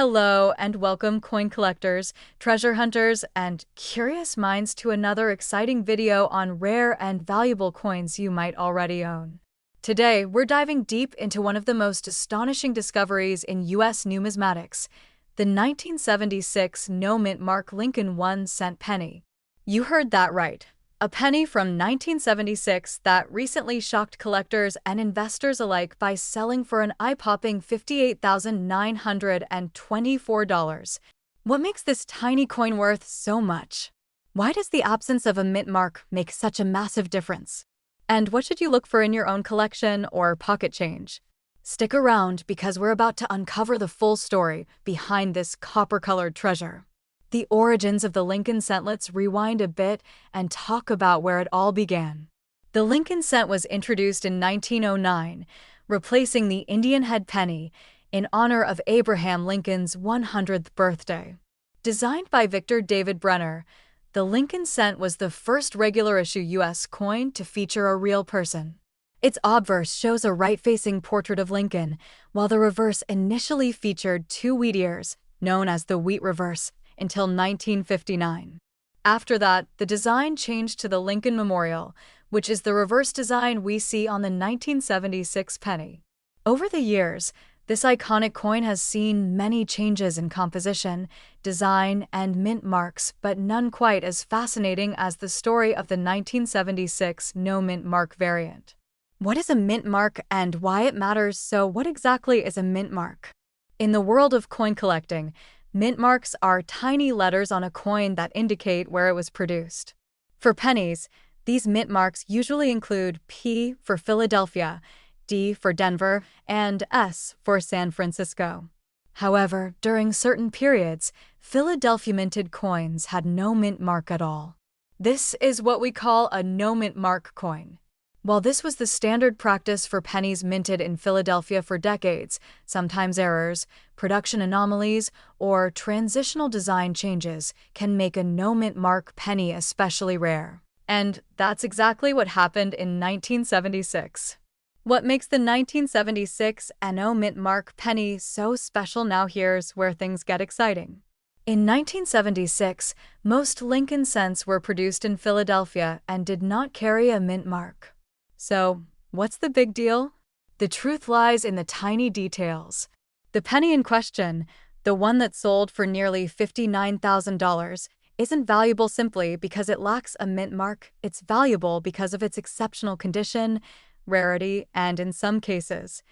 Hello and welcome coin collectors, treasure hunters, and curious minds to another exciting video on rare and valuable coins you might already own. Today, we're diving deep into one of the most astonishing discoveries in U.S. numismatics, the 1976 no-mint-mark Lincoln 1-cent penny. You heard that right. A penny from 1976 that recently shocked collectors and investors alike by selling for an eye-popping $58,924. What makes this tiny coin worth so much? Why does the absence of a mint mark make such a massive difference? And what should you look for in your own collection or pocket change? Stick around because we're about to uncover the full story behind this copper-colored treasure. The origins of the Lincoln cent. Let's rewind a bit and talk about where it all began. The Lincoln cent was introduced in 1909, replacing the Indian head penny, in honor of Abraham Lincoln's 100th birthday. Designed by Victor David Brenner, the Lincoln cent was the first regular-issue U.S. coin to feature a real person. Its obverse shows a right-facing portrait of Lincoln, while the reverse initially featured two wheat ears, known as the wheat reverse, until 1959. After that, the design changed to the Lincoln Memorial, which is the reverse design we see on the 1976 penny. Over the years, this iconic coin has seen many changes in composition, design, and mint marks, but none quite as fascinating as the story of the 1976 no-mint mark variant. What is a mint mark and why it matters? So what exactly is a mint mark? In the world of coin collecting, mint marks are tiny letters on a coin that indicate where it was produced. For pennies, these mint marks usually include P for Philadelphia, D for Denver, and S for San Francisco. However, during certain periods, Philadelphia minted coins had no mint mark at all. This is what we call a no-mint mark coin. While this was the standard practice for pennies minted in Philadelphia for decades, sometimes errors, production anomalies, or transitional design changes can make a no-mint mark penny especially rare. And that's exactly what happened in 1976. What makes the 1976 no-mint mark penny so special? Now here's where things get exciting. In 1976, most Lincoln cents were produced in Philadelphia and did not carry a mint mark. So, what's the big deal? The truth lies in the tiny details. The penny in question, the one that sold for nearly $59,000, isn't valuable simply because it lacks a mint mark. It's valuable because of its exceptional condition, rarity, and in some cases,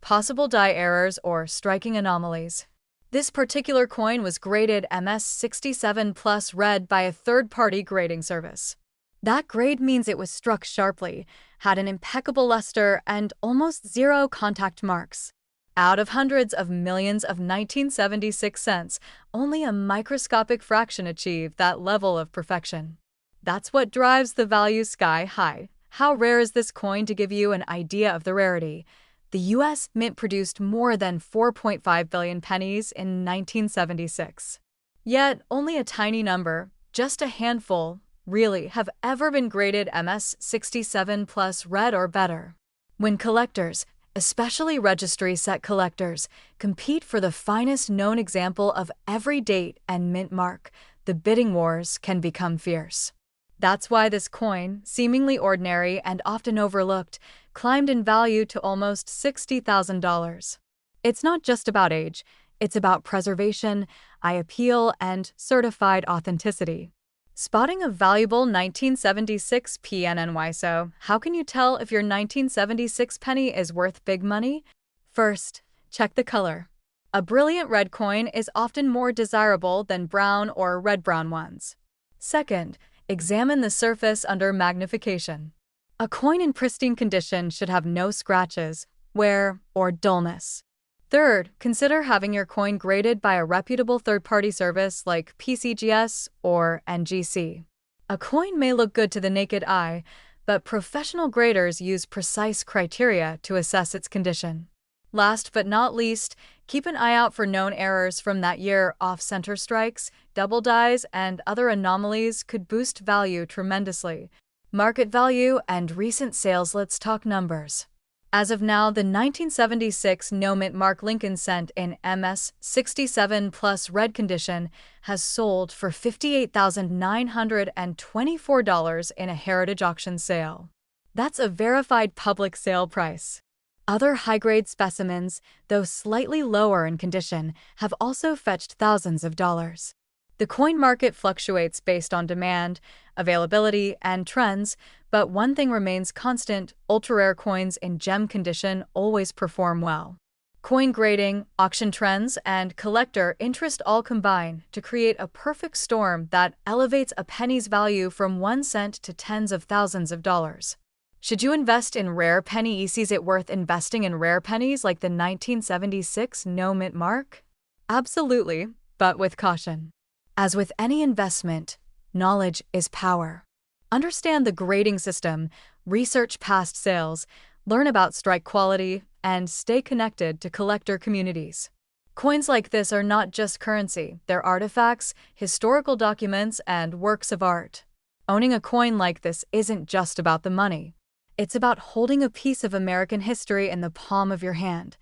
possible die errors or striking anomalies. This particular coin was graded MS67 Plus Red by a third-party grading service. That grade means it was struck sharply, had an impeccable luster, and almost zero contact marks. Out of hundreds of millions of 1976 cents, only a microscopic fraction achieved that level of perfection. That's what drives the value sky high. How rare is this coin? To give you an idea of the rarity, the U.S. Mint produced more than 4.5 billion pennies in 1976. Yet, only a tiny number, just a handful, really have ever been graded MS67 Plus Red or better. When collectors, especially registry set collectors, compete for the finest known example of every date and mint mark, the bidding wars can become fierce. That's why this coin, seemingly ordinary and often overlooked, climbed in value to almost $60,000. It's not just about age, it's about preservation, eye appeal, and certified authenticity. Spotting a valuable 1976 PNNY. So, how can you tell if your 1976 penny is worth big money? First, check the color. A brilliant red coin is often more desirable than brown or red-brown ones. Second, examine the surface under magnification. A coin in pristine condition should have no scratches, wear, or dullness. Third, consider having your coin graded by a reputable third-party service like PCGS or NGC. A coin may look good to the naked eye, but professional graders use precise criteria to assess its condition. Last but not least, keep an eye out for known errors from that year. Off-center strikes, double dies, and other anomalies could boost value tremendously. Market value and recent sales. Let's talk numbers. As of now, the 1976 no Mintmark Lincoln cent in MS 67 plus red condition has sold for $58,924 in a heritage auction sale. That's a verified public sale price. Other high-grade specimens, though slightly lower in condition, have also fetched thousands of dollars. The coin market fluctuates based on demand, availability, and trends, but one thing remains constant: ultra-rare coins in gem condition always perform well. Coin grading, auction trends, and collector interest all combine to create a perfect storm that elevates a penny's value from 1 cent to tens of thousands of dollars. Should you invest in rare pennies? Is it worth investing in rare pennies like the 1976 no Mintmark? Absolutely, but with caution. As with any investment, knowledge is power. Understand the grading system, research past sales, learn about strike quality, and stay connected to collector communities. Coins like this are not just currency, they're artifacts, historical documents, and works of art. Owning a coin like this isn't just about the money. It's about holding a piece of American history in the palm of your hand.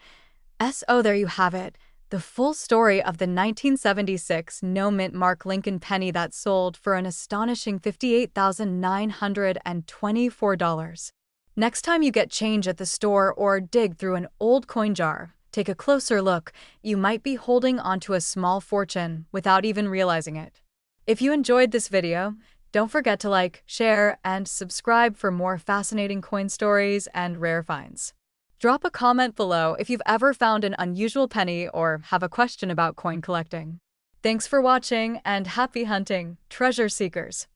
So there you have it. The full story of the 1976 no Mintmark Lincoln penny that sold for an astonishing $58,924. Next time you get change at the store or dig through an old coin jar, take a closer look. You might be holding onto a small fortune without even realizing it. If you enjoyed this video, don't forget to like, share, and subscribe for more fascinating coin stories and rare finds. Drop a comment below if you've ever found an unusual penny or have a question about coin collecting. Thanks for watching, and happy hunting, treasure seekers!